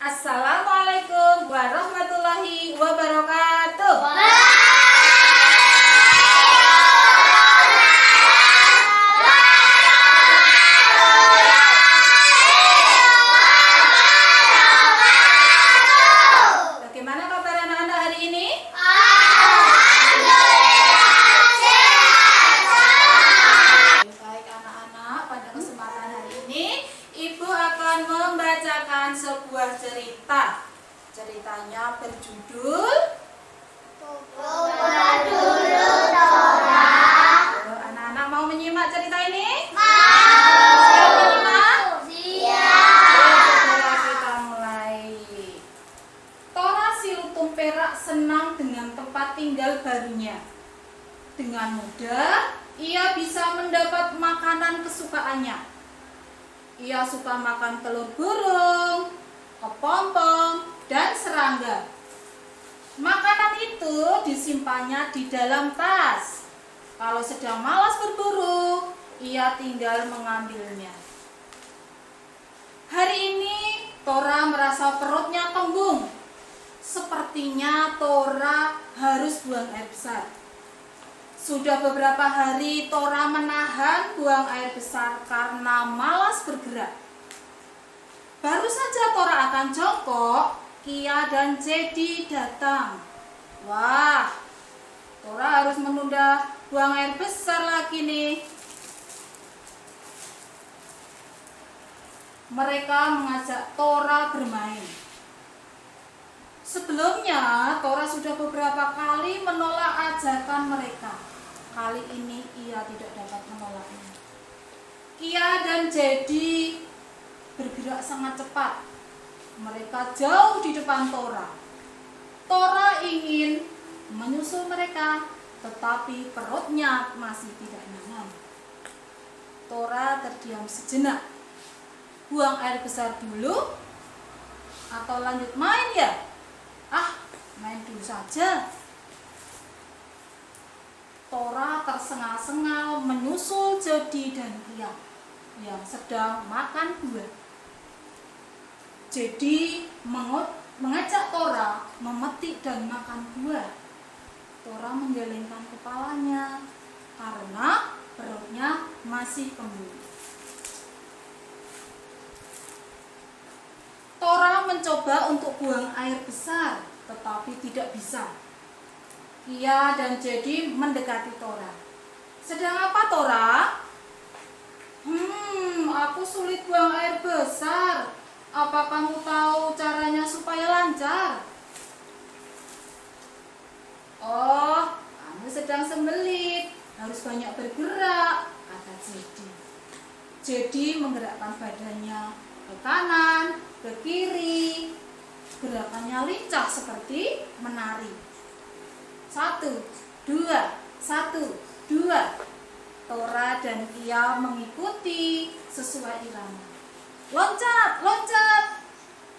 Assalamualaikum warahmatullahi wabarakatuh. Bagaimana kabar anak-anak hari ini? Baik anak-anak, pada kesempatan hari ini Ibu akan membacakan sebuah cerita. Ceritanya berjudul Anak-anak mau menyimak cerita ini? Siap menyimak? Segera kita mulai. Tora si lutung perak senang dengan tempat tinggal barunya. Dengan mudah, ia bisa mendapat makanan kesukaannya. Ia suka makan telur burung, kepompong, dan serangga. Makanan itu disimpannya di dalam tas. Kalau sedang malas berburu, ia tinggal mengambilnya. Hari ini Tora merasa perutnya kembung. Sepertinya Tora harus buang air besar. Sudah beberapa hari Tora menahan buang air besar karena malas bergerak. Baru saja Tora akan jongkok, Kia dan Jedi datang. Wah, Tora harus menunda buang air besar lagi nih. Mereka mengajak Tora bermain. Sebelumnya Tora sudah beberapa kali menolak ajakan mereka. Kali ini ia tidak dapat menolaknya. Kia dan Jedi bergerak sangat cepat. Mereka jauh di depan Tora. Tora ingin menyusul mereka, tetapi perutnya masih tidak nyaman. Tora terdiam sejenak. Buang air besar dulu atau lanjut main ya? Main dulu saja. Tora tersengal-sengal menyusul Jedi dan Kia yang sedang makan buah. Jedi mengajak Tora memetik dan makan buah. Tora menggelengkan kepalanya karena perutnya masih kembung. Tora mencoba untuk buang air besar, tetapi tidak bisa. Kia dan Jedi mendekati Tora. Sedang apa Tora? Aku sulit buang air besar. Apa kamu tahu caranya supaya lancar? Oh, kamu sedang sembelit. Harus banyak bergerak, kata Jedi. Jedi menggerakkan badannya ke kanan, ke kiri. Gerakannya lincah seperti menari. 1, 2, 1, 2. Tora dan Kia mengikuti sesuai irama. Loncat, loncat.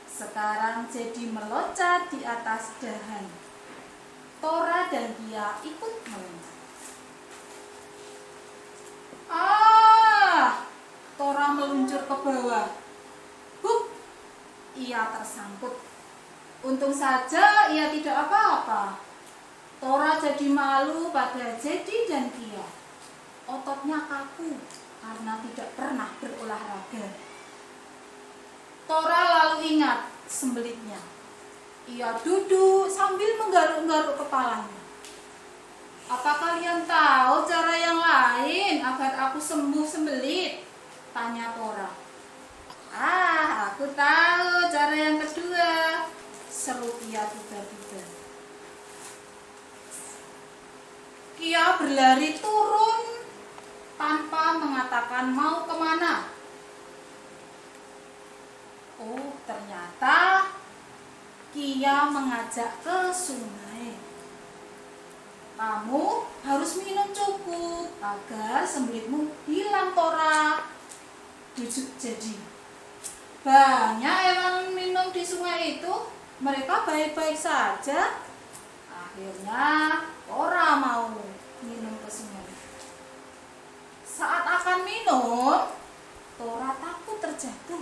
Sekarang Jedi meloncat di atas dahan. Tora dan Kia ikut meloncat. Tora meluncur ke bawah. Ia tersangkut. Untung saja ia tidak apa-apa. Tora jadi malu pada Jedi dan Kia. Ototnya kaku karena tidak pernah berolahraga. Tora lalu ingat sembelitnya. Ia duduk sambil menggaruk-garuk kepalanya. Apa kalian tahu cara yang lain agar aku sembuh sembelit? Tanya Tora. Aku tahu cara yang kedua, seru Kia tiba-tiba. Kia berlari turun tanpa mengatakan mau kemana. Ternyata Kia mengajak ke sungai. Kamu harus minum cukup agar sembelitmu hilang Tora. Bujuk Jedi. Banyak yang minum di sungai itu, mereka baik-baik saja. Akhirnya Tora mau minum ke sungai. Saat akan minum, Tora takut terjatuh.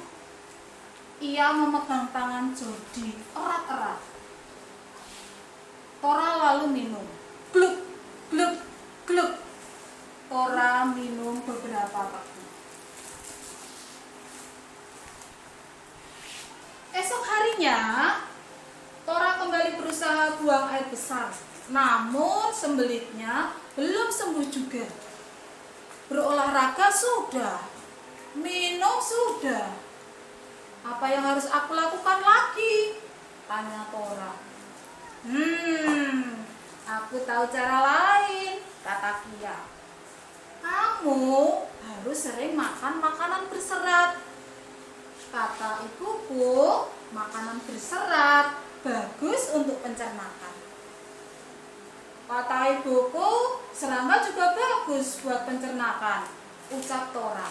Ia memegang tangan Jody erat-erat. Tora lalu minum. Gluk, gluk, gluk. Tora minum beberapa teguk. Esok harinya, Tora kembali berusaha buang air besar. Namun sembelitnya belum sembuh juga. Berolahraga sudah, minum sudah. Apa yang harus aku lakukan lagi? Tanya Tora. Aku tahu cara lain, kata Kia. Kamu harus sering makan makanan berserat. Kata ibuku, makanan berserat bagus untuk pencernaan. Kata ibuku, serangga juga bagus buat pencernaan, ucap Tora.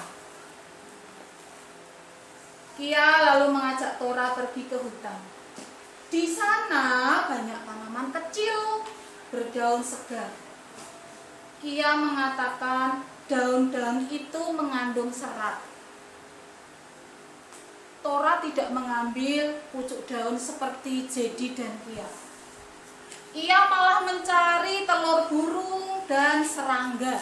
Kia lalu mengajak Tora pergi ke hutan. Di sana banyak tanaman kecil berdaun segar. Kia mengatakan daun-daun itu mengandung serat. Tora tidak mengambil pucuk daun seperti Jedi dan Kia. Ia malah mencari telur burung dan serangga.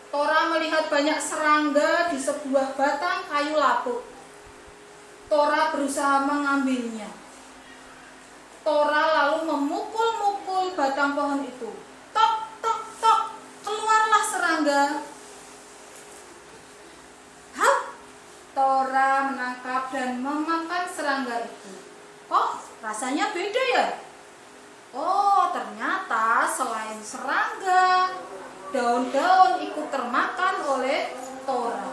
Tora melihat banyak serangga di sebuah batang kayu lapuk. Tora berusaha mengambilnya. Tora lalu memukul-mukul batang pohon itu. Tok, tok, tok, keluarlah serangga. Hap! Tora menangkap dan memakan serangga itu. Oh, rasanya beda ya? Oh, ternyata selain serangga, daun-daun ikut termakan oleh Tora.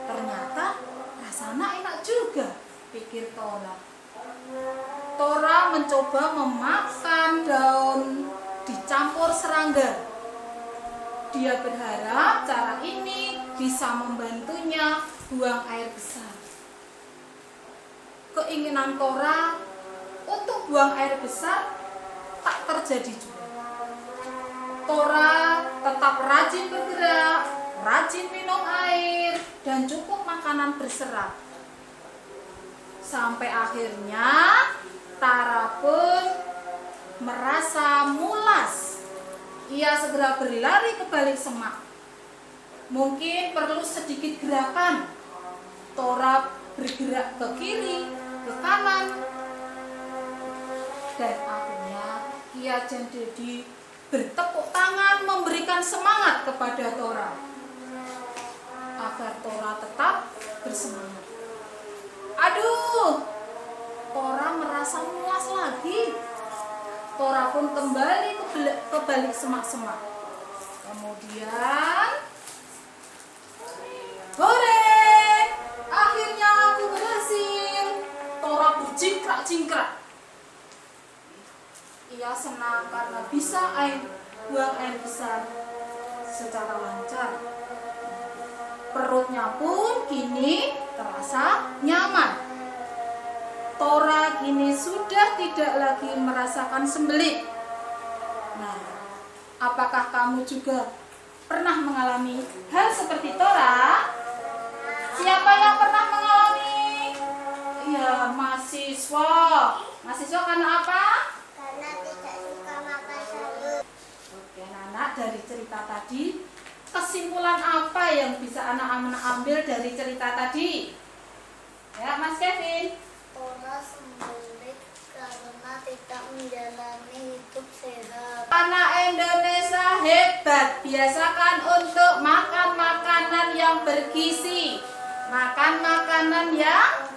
Ternyata rasanya enak juga, pikir Tora. Tora mencoba memakan daun dicampur serangga. Dia berharap cara ini bisa membantunya buang air besar. Keinginan Tora untuk buang air besar tak terjadi juga. Tora tetap rajin bergerak, rajin minum air, dan cukup makanan berserat. Sampai akhirnya Tara pun merasa mulas. Ia segera berlari ke balik semak. Mungkin perlu sedikit gerakan. Tora bergerak ke kiri, ke kanan. Dan akhirnya Kia dan Jedi bertepuk tangan memberikan semangat kepada Tora. Agar Tora tetap bersemangat. Aduh, Tora merasa mulas lagi. Tora pun kembali ke balik semak-semak. Kemudian, hore! Akhirnya aku berhasil. Tora berjingkrak-jingkrak. Ia senang karena bisa buang air besar secara lancar. Perutnya pun kini terasa nyaman. Tora kini sudah tidak lagi merasakan sembelit. Nah, apakah kamu juga pernah mengalami hal seperti Tora? Siapa yang pernah mengalami? Ya, mahasiswa. Mahasiswa karena apa? Karena tidak suka makan sayur. Oke, anak, dari cerita tadi, kesimpulan apa yang bisa anak-anak ambil dari cerita tadi? Ya, Mas Kevin. Tora sembelit karena tidak menjalani hidup sehat. Anak Indonesia hebat. Biasakan untuk makan makanan yang bergizi, makan makanan yang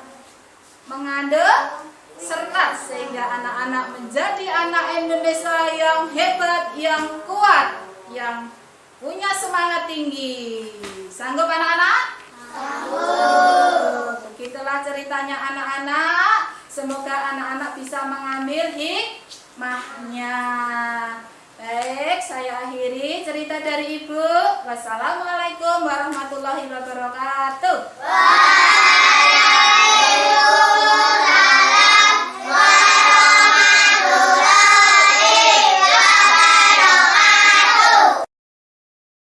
mengandung serat, sehingga anak-anak menjadi anak Indonesia yang hebat, yang kuat, yang punya semangat tinggi. Sanggup anak-anak? Begitulah ceritanya anak-anak. Semoga anak-anak bisa mengambil hikmahnya. Baik, saya akhiri cerita dari Ibu. Wassalamualaikum warahmatullahi wabarakatuh.